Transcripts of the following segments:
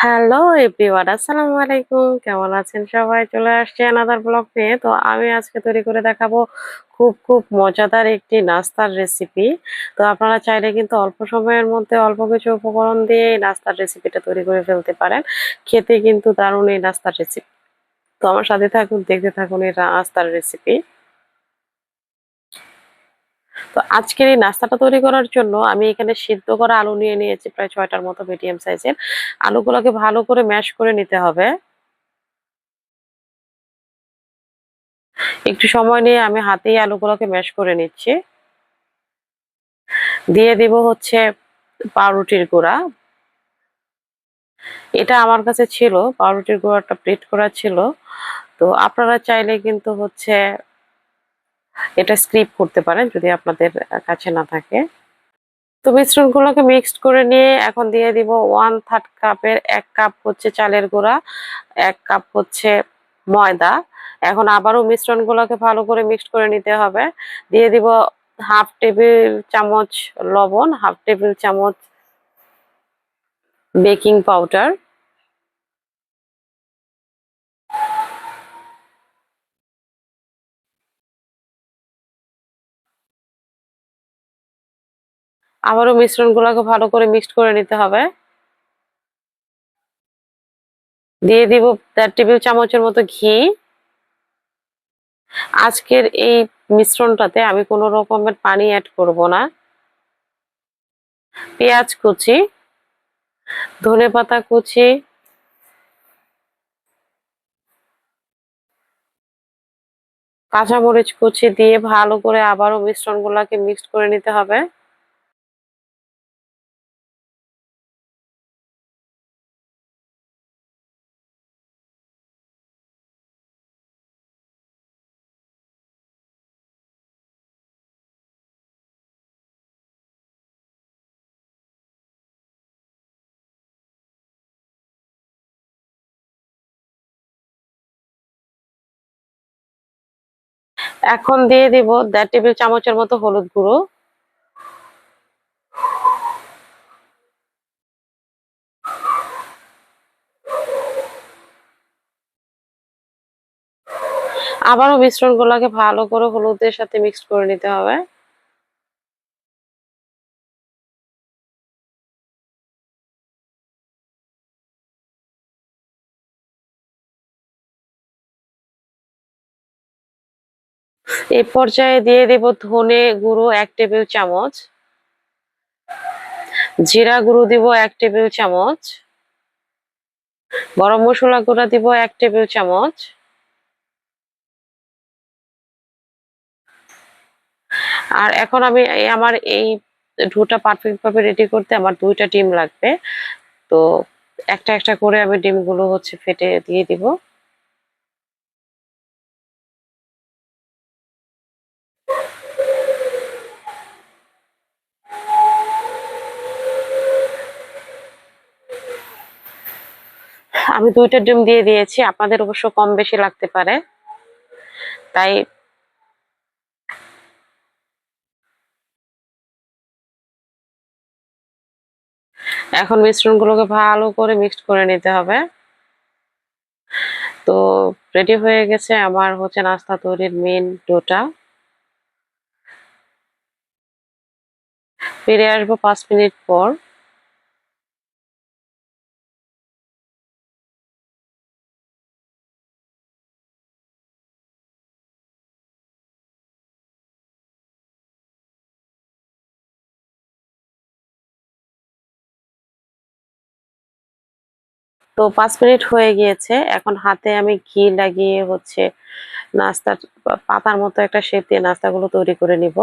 Hello everyone, আসসালামু আলাইকুম। কেমন আছেন সবাই? চলে আসছি আনাদার ব্লগ নিয়ে। তো আমি আজকে তৈরি করে দেখাবো খুব মজাদার একটি নাস্তার রেসিপি। তো আপনারা চাইলে কিন্তু অল্প সময়ের মধ্যে অল্প কিছু উপকরণ দিয়ে এই নাস্তার রেসিপিটা তৈরি করে ফেলতে পারেন। খেতে কিন্তু দারুণ এই নাস্তার রেসিপি। তো আমার সাথে থাকুন, দেখতে থাকুন এই নাস্তার রেসিপি। তো আজকের এই নাস্তাটা তৈরি করার জন্য আমি এখানে সিদ্ধ করা আলু নিয়ে নিয়েছি প্রায় ৬টার মতো মিডিয়াম সাইজের। আলুগুলোকে ভালো করে ম্যাশ করে নিতে হবে। একটু সময় নিয়ে আমি হাতেই আলুগুলোকে ম্যাশ করে নিচ্ছি। দিয়ে দিব হচ্ছে পাউরুটির গুঁড়া। এটা আমার কাছে ছিল, পাউরুটির গুঁড়াটা প্লেট করা ছিল। তো আপনারা চাইলে কিন্তু হচ্ছে এটা স্কিপ করতে পারেন যদি আপনাদের কাছে না থাকে। তো মিশ্রণগুলোকে মিক্সড করে নিয়ে এখন দিয়ে দিব 1/3 কাপের 1 কাপ হচ্ছে চালের গুঁড়া, 1 কাপ হচ্ছে ময়দা। এখন আবারও মিশ্রণগুলোকে ভালো করে মিক্সড করে নিতে হবে। দিয়ে দিব 1/2 টেবিল চামচ লবণ, 1/2 টেবিল চামচ বেকিং পাউডার। আবারও মিশ্রণগুলোকে ভালো করে মিক্সড করে নিতে হবে। দিয়ে দিব 1.5 টেবিল চামচের মতো ঘি। আজকের এই মিশ্রণটাতে আমি কোনো রকমের পানি অ্যাড করব না। পেঁয়াজ কুচি, ধনেপাতা কুচি, কাঁচামরিচ কুচি দিয়ে ভালো করে আবারও মিশ্রণগুলোকে মিক্সড করে নিতে হবে। এখন দিয়ে দিব 1.5 টেবিল চামচের মতো হলুদ গুঁড়ো। আবারও মিশ্রণগুলোকে ভালো করে হলুদের সাথে মিক্সড করে নিতে হবে। এই পর্যায়ে দিয়ে দেব ধনে গুঁড়ো 1 টেবিল চামচ, জিরা গুঁড়ো দিব 1 টেবিল চামচ, গরম মসলা গুঁড়া দিব 1 টেবিল চামচ। আর এখন আমি আমার এই ডোটা পারফেক্ট ভাবে রেডি করতে আমার 2টা ডিম লাগবে। তো একটা করে আমি ডিমগুলো হচ্ছে ফেটে দিয়ে দিব। আমি 2টা ডিম দিয়ে দিয়েছি, আপনাদের অবশ্য কম বেশি লাগতে পারে। তাই এখন মিশ্রণগুলোকে ভালো করে মিক্সড করে নিতে হবে। তো রেডি হয়ে গেছে আমার হচ্ছে নাস্তা তৈরির মেন ডোটা। ফিরে আসবো 5 মিনিট পর। তো 5 মিনিট হয়ে গিয়েছে। এখন হাতে আমি ঘি লাগিয়ে হচ্ছে নাস্তার পাতার মতো একটা শেপ দিয়ে নাস্তাগুলো তৈরি করে নিব।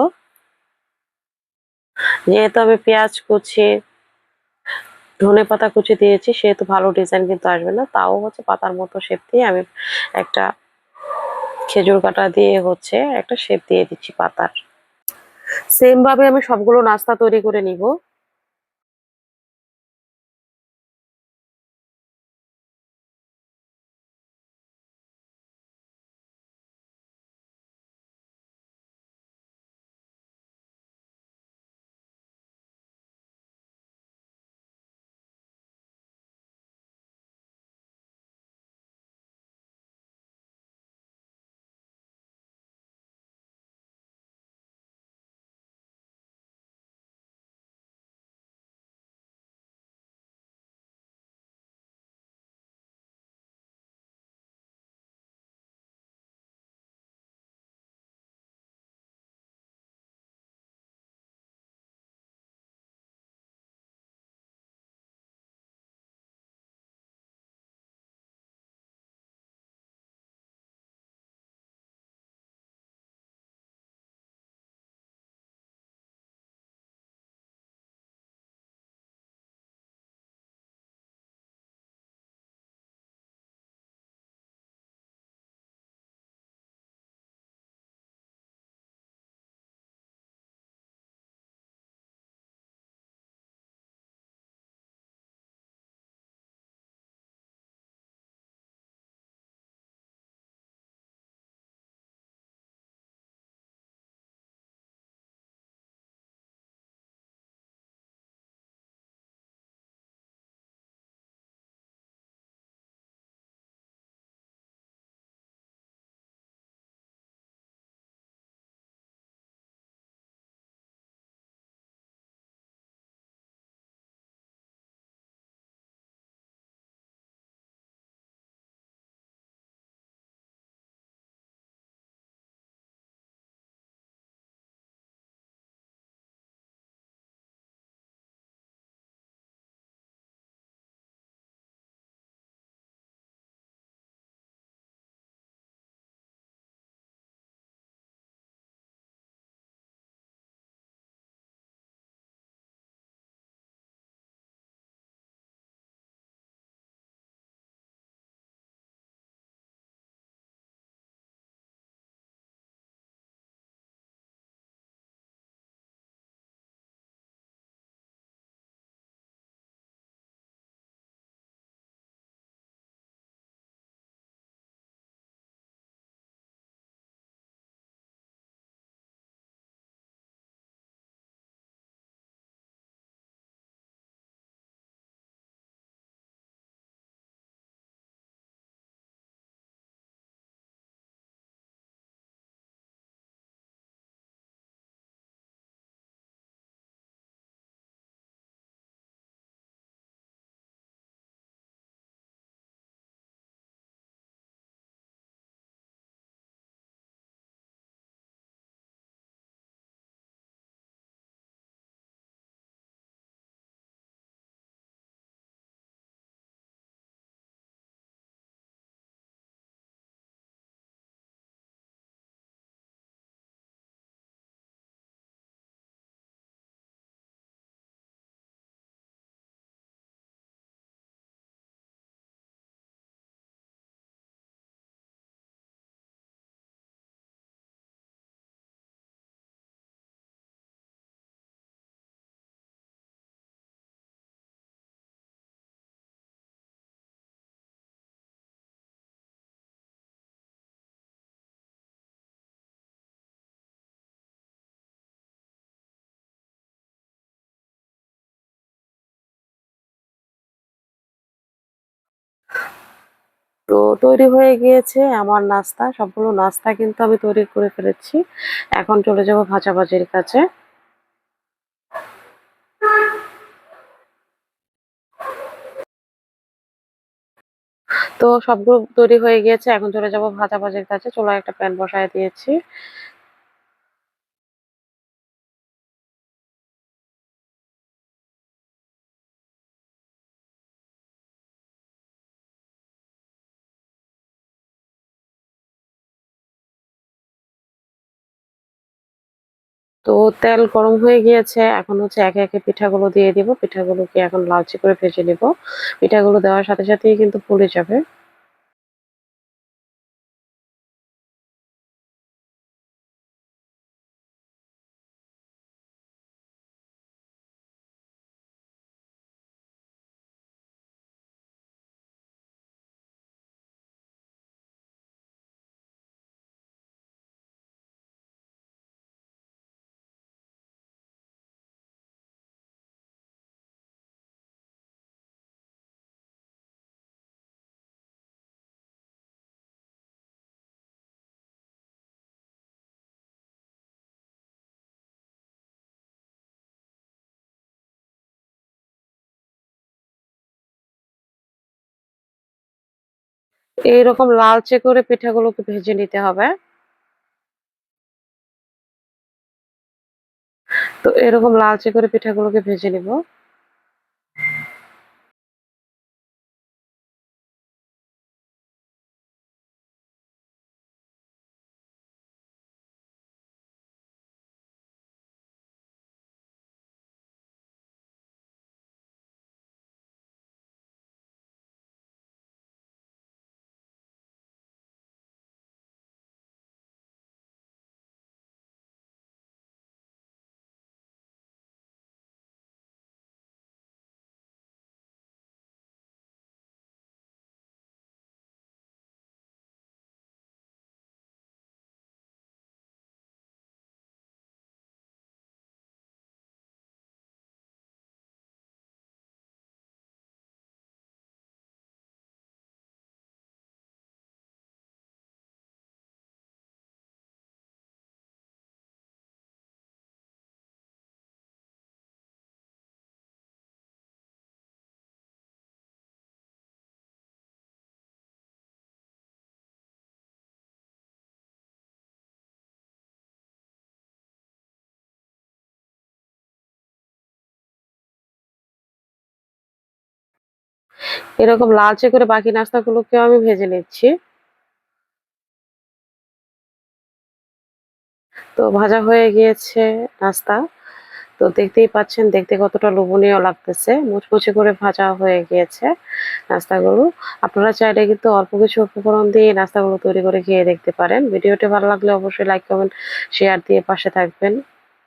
যেহেতু আমি পেঁয়াজ কুচি, ধনেপাতা কুচি দিয়েছি সেহেতু ভালো ডিজাইন কিন্তু আসবে না। তাও হচ্ছে পাতার মতো শেপ দিয়ে আমি একটা খেজুর কাঁটা দিয়ে হচ্ছে একটা শেপ দিয়ে দিচ্ছি পাতার। সেম ভাবে আমি সবগুলো নাস্তা তৈরি করে নিব। তো তৈরি হয়ে গিয়েছে আমার নাস্তা। সবগুলো নাস্তা কিন্তু আমি তৈরি করে ফেলেছি। এখন চলে যাব ভাজাভাজির কাছে। তো সবগুলো তৈরি হয়ে গিয়েছে। এখন চলে যাব ভাজাভাজির কাছে। চুলায় একটা প্যান বসায় দিয়েছি। তো তেল গরম হয়ে গিয়েছে। এখন হচ্ছে একে, একে পিঠাগুলো দিয়ে দিব। পিঠাগুলোকে এখন লালচে করে ভেজে নিব। পিঠাগুলো দেওয়ার সাথে সাথেই কিন্তু ফুলে যাবে। এইরকম লালচে করে পিঠাগুলোকে ভেজে নিতে হবে। তো এরকম লালচে করে পিঠাগুলোকে ভেজে নিব। এরকম লালচে করে বাকি নাস্তাগুলোকেও আমি ভেজে নিচ্ছি। তো ভাজা হয়ে গিয়েছে নাস্তা। তো দেখতেই পাচ্ছেন দেখতে কতটা লোভনীয় লাগতেছে। মুচমুচে করে ভাজা হয়ে গিয়েছে নাস্তাগুলো। আপনারা চাইলে কিন্তু অল্প কিছু উপকরণ দিয়ে নাস্তাগুলো তৈরি করে খেয়ে দেখতে পারেন। ভিডিওটি ভালো লাগলে অবশ্যই লাইক, কমেন্ট, শেয়ার দিয়ে পাশে থাকবেন।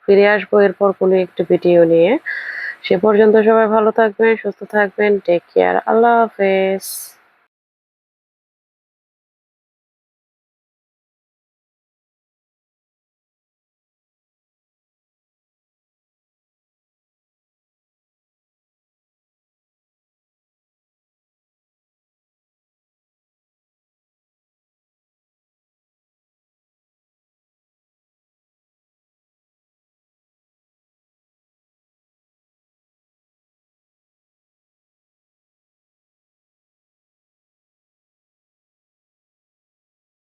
ফিরে আসবো এরপর কোনো একটি ভিডিও নিয়ে। সে পর্যন্ত সবাই ভালো থাকবেন, সুস্থ থাকবেন। Take care. আল্লাহ হাফেজ।